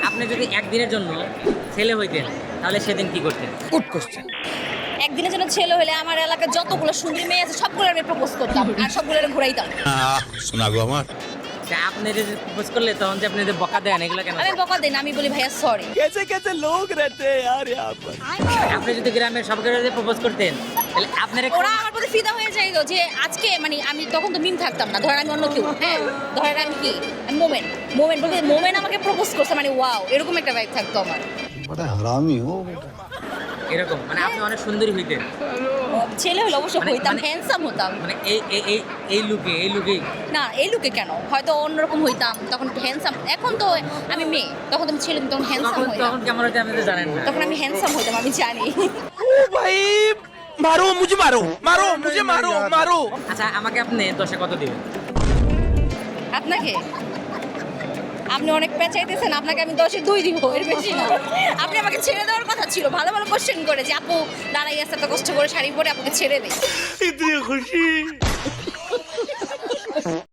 আপনি যদি একদিনের জন্য ছেলে হইতেন তাহলে সেদিন কি করতেন? Good question. একদিনের জন্য ছেলে হলে আমার এলাকার যতগুলো সুন্দরী মেয়ে আছে সবগুলো আমি প্রপোজ করতাম আর সবগুলো ঘুরাইতাম। শোনা গো আমার। আপনি যদি প্রপোজ করলে তখন যে আপনি যে বকা দেন এগুলো কেন? আমি বকা দিই না, আমি বলি ভাইয়া সরি। कैसे कैसे लोग रहते हैं यार यहाँ पर। আপনি যদি গ্রামের সবকে যদি প্রপোজ করতেন তাহলে আপনার ওরা আমার প্রতি ফিদা হয়ে যায় যে আজকে মানে আমি তখন তো মিম থাকতাম না, ধরেন আমি অন্য কেউ, হ্যাঁ ধরেন আমি কি মোমেন্ট মোমেন্ট বলতে মোমেন্ট আমাকে প্রপোজ করছে মানে ওয়াও, এরকম একটা ভাইব থাকতো আমার। বড় হারামি হো বেটা। এরকম মানে আপনি অনেক সুন্দরী হইতেন ছেলে হলে অবশ্য মানে- হইতাম, মানে- হ্যান্ডসাম হতাম। মানে এই লুকে না এই লুকে কেন, হয়তো অন্যরকম হইতাম তখন হ্যান্ডসাম। এখন তো আমি মেয়ে, তখন তো আমি ছেলে, তখন হ্যান্ডসাম তখন হইতাম। তখন কেমন হইতে আপনি তো জানেন না। তখন আমি হ্যান্ডসাম হইতাম, আমি জানি। ओ भाई मारो मुझे मारो मारो मुझे मारो मारो। আচ্ছা আমাকে আপনি 10-এ কত দিবেন? আপনাকে আপনি অনেক পেঁচাইতেছেন, আপনাকে আমি 10-এ 2 দিব, এর বেশি না। আপনি আমাকে ছেড়ে দেওয়ার কথা ছিল, ভালো ভালো কোশ্চেন করে যে আপু দাঁড়াই আসতে এত কষ্ট করে শাড়ি পরে আপুকে ছেড়ে দেয়। इतनी खुशी